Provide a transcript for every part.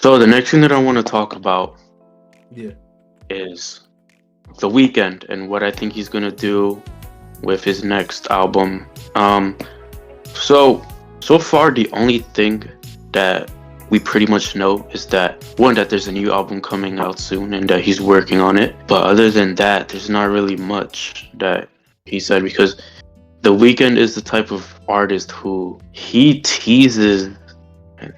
So the next thing that I want to talk about Yeah. is The Weeknd and what I think he's gonna do with his next album. Um, so so far the only thing that we pretty much know is that one, that there's a new album coming out soon and that he's working on it. But other than that, there's not really much that he said, because The Weeknd is the type of artist who he teases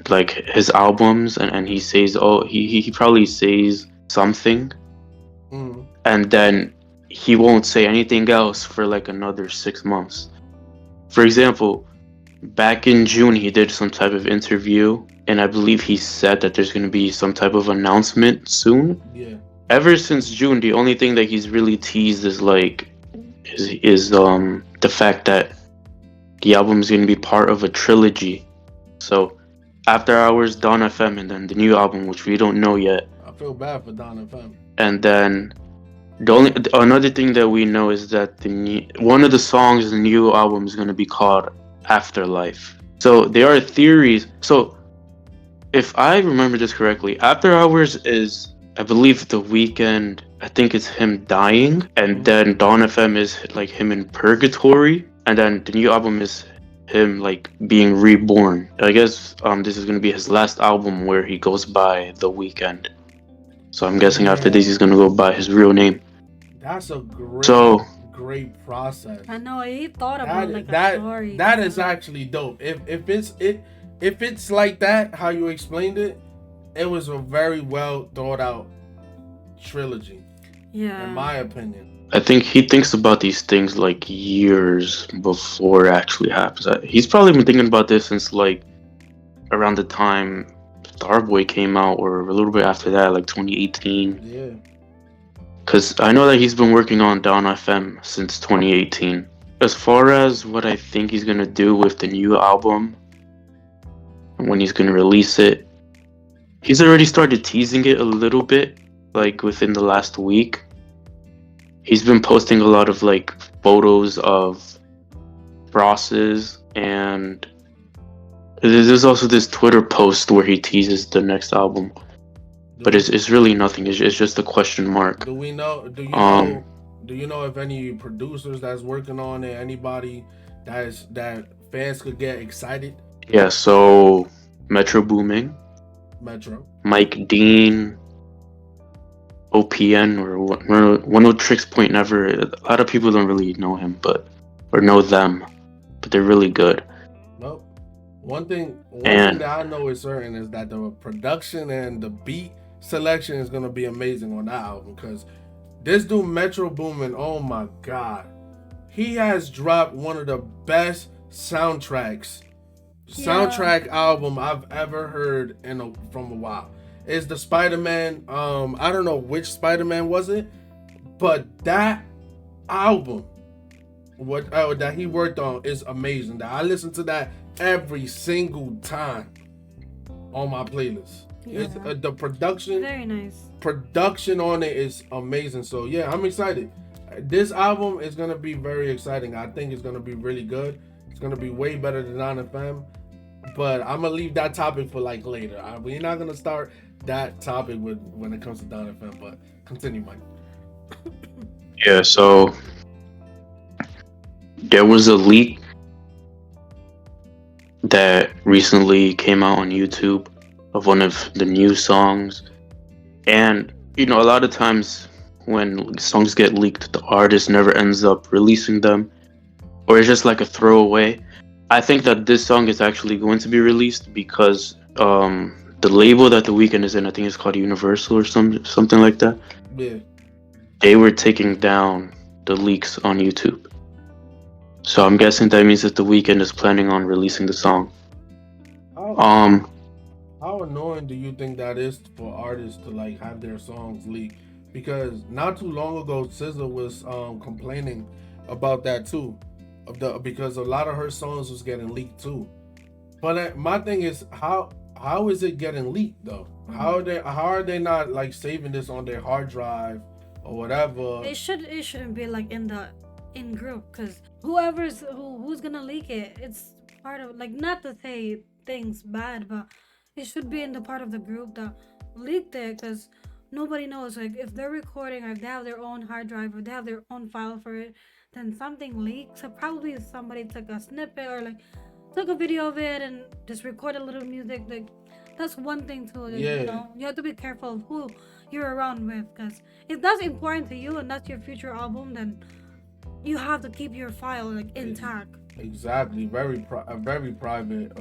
like his albums, and he says, oh, he probably says something, Mm. and then he won't say anything else for like another 6 months. For example, back in June, he did some type of interview, and I believe he said that there's going to be some type of announcement soon. Yeah. Ever since June, the only thing that he's really teased is the fact that the album is going to be part of a trilogy. So After Hours, Dawn FM, and then the new album, which we don't know yet. I feel bad for Don and Fam. And then the only another thing that we know is that one of the songs in the new album is going to be called Afterlife. So there are theories. So if I remember this correctly, After Hours is, I believe, The Weeknd. I think it's him dying, and then Dawn FM is like him in purgatory, and then the new album is him like being reborn. I guess this is gonna be his last album where he goes by The Weeknd. So I'm guessing after this he's Yeah. gonna go by his real name. That's a great, So great process. I know he thought about like a That story. that is actually dope. If it's like that, how you explained it, it was a very well thought out trilogy, Yeah. in my opinion. I think he thinks about these things like years before it actually happens. He's probably been thinking about this since like around the time Starboy came out, or a little bit after that, like 2018. Yeah. Because I know that he's been working on Down FM since 2018. As far as what I think he's gonna do with the new album, and when he's gonna release it, he's already started teasing it a little bit, like within the last week. He's been posting a lot of like photos of crosses, and there's also this Twitter post where he teases the next album, but it's really nothing. It's just a question mark. Do we know? Do you Um, know? Do you know if any producers that's working on it? Anybody that fans could get excited? yeah. So Metro Booming, Metro. Mike Dean, OPN, or One O Tricks Point Never. A lot of people don't really know him, or know them, but they're really good. Nope. One thing And that I know is certain is that the production and the beat selection is gonna be amazing on that album because this dude Metro Boomin, oh my god, he has dropped one of the best soundtrack album I've ever heard from a while. It's the Spider-Man. I don't know which Spider-Man was it, but that album, that he worked on, is amazing. That I listen to that every single time on my playlist. Yeah. It's, the production Very nice. production on it is amazing. So yeah, I'm excited. This album is gonna be very exciting. I think it's gonna be really good. It's gonna be way better than Don FM. But I'm gonna leave that topic for like later. We're not gonna start that topic with when it comes to Don FM. But continue, Mike. yeah, so there was a leak that recently came out on YouTube of one of the new songs. And, a lot of times when songs get leaked, the artist never ends up releasing them, or it's just like a throwaway. I think that this song is actually going to be released because the label that The Weeknd is in, I think it's called Universal or something like that. Yeah. They were taking down the leaks on YouTube. So I'm guessing that means that The Weeknd is planning on releasing the song. How, how annoying do you think that is for artists to like have their songs leaked? Because not too long ago, SZA was complaining about that too, because a lot of her songs was getting leaked too. But my thing is, how is it getting leaked though? How are they not like saving this on their hard drive or whatever? It shouldn't be like in group, because who's gonna leak it, it's part of, like, not to say things bad, but it should be in the part of the group that leaked it, because nobody knows. Like if they're recording or if they have their own hard drive or they have their own file for it, then something leaks. So probably somebody took a snippet or like took a video of it and just recorded a little music. Like that's one thing too. Like, Yeah, you have to be careful of who you're around with, because if that's important to you and that's your future album, then you have to keep your file like ex- intact. exactly. Very private.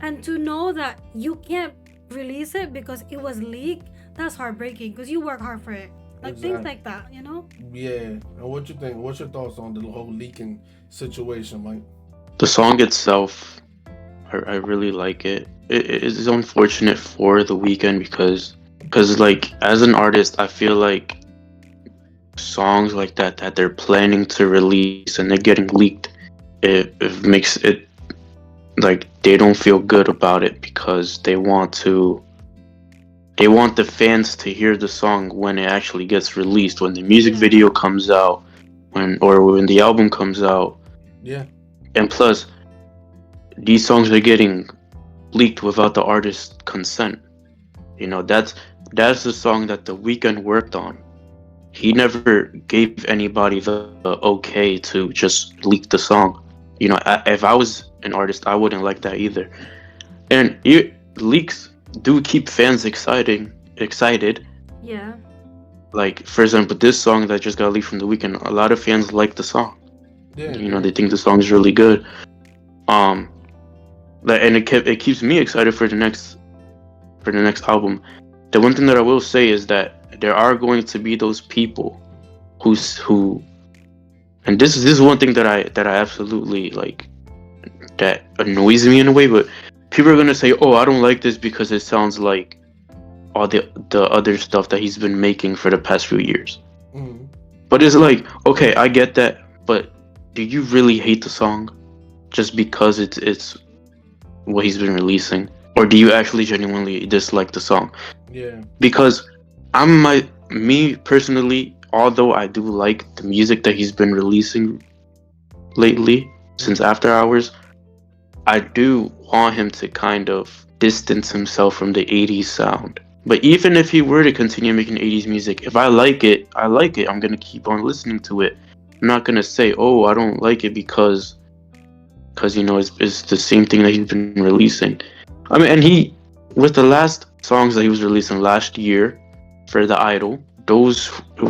And to know that you can't release it because it was leaked, that's heartbreaking because you work hard for it. Like things Exactly. like that, you know? Yeah. And what you think? What's your thoughts on the whole leaking situation, Mike? The song itself, I really like it. It is unfortunate for The Weeknd because like as an artist, I feel like songs like that they're planning to release and they're getting leaked. It makes it like they don't feel good about it because they want the fans to hear the song when it actually gets released, when the music Yeah. video comes out, when the album comes out. Yeah. And plus, these songs are getting leaked without the artist's consent. You know, that's the song that The Weeknd worked on. He never gave anybody the okay to just leak the song. You know, if I was an artist, I wouldn't like that either. And leaks do keep fans excited. Yeah. Like for example, this song that just got leaked from The Weeknd, a lot of fans like the song. Yeah. You know, they think the song is really good. Um, and it keeps me excited for the next album. The one thing that I will say is that there are going to be those people who and this is one thing that I absolutely like, that annoys me in a way, but people are gonna say, "Oh, I don't like this because it sounds like all the other stuff that he's been making for the past few years." Mhm. But it's like, okay, I get that, but do you really hate the song just because it's what he's been releasing, or do you actually genuinely dislike the song? Yeah. Because me personally, although I do like the music that he's been releasing lately since After Hours, I do want him to kind of distance himself from the 80s sound. But even if he were to continue making 80s music, if I like it, I like it. I'm going to keep on listening to it. I'm not going to say, "Oh, I don't like it because you know it's the same thing that he's been releasing." I mean, and with the last songs that he was releasing last year for The Idol, it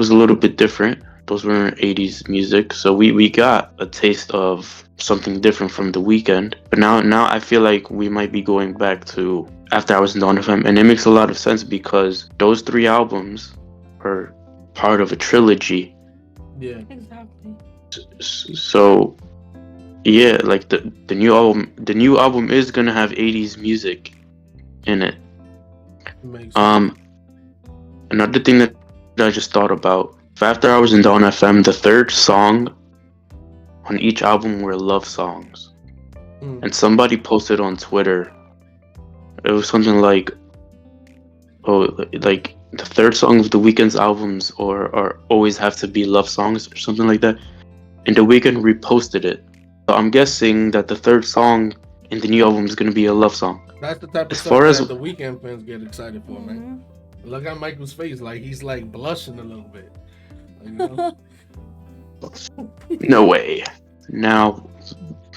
was a little bit different. Those were 80s music, so we got a taste of something different from The Weeknd. But now I feel like we might be going back to After Hours and Dawn FM, and it makes a lot of sense because those 3 albums are part of a trilogy. Yeah. Exactly. So yeah, like the new album is gonna have 80s music in it. Makes sense. Another thing that I just thought about, for After Hours and Dawn FM, the third song on each album were love songs. Mm. And somebody posted on Twitter, it was something like, oh, like the third song of The Weeknd's albums or always have to be love songs or something like that. And The Weeknd reposted it. So I'm guessing that the third song in the new album is going to be a love song. That's the type of As stuff far as that the Weeknd fans get excited for, man. Mhm. Look at Michael's face, like he's like blushing a little bit. You know? no way. Now,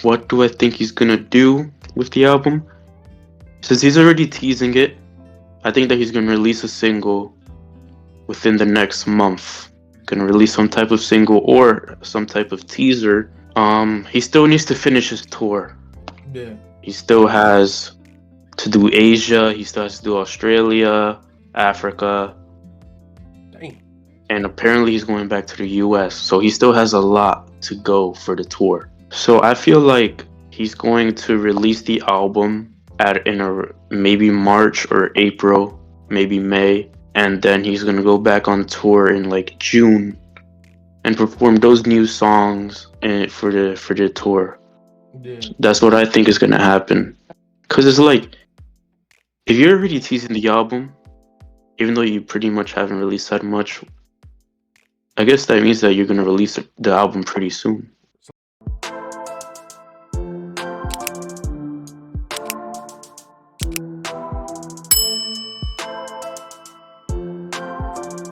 what do I think he's gonna do with the album? Since he's already teasing it, I think that he's gonna release a single within the next month. Gonna release some type of single or some type of teaser. He still needs to finish his tour. Yeah. He still has to do Asia. He still has to do Australia, Africa, Dang. and apparently he's going back to the US. So he still has a lot to go for the tour. So I feel like he's going to release the album in maybe March or April, maybe May, and then he's gonna go back on tour in like June and perform those new songs for the tour. Yeah. That's what I think is gonna happen. Cause it's like, if you're already teasing the album, even though you pretty much haven't released that much, I guess that means that you're gonna release the album pretty soon.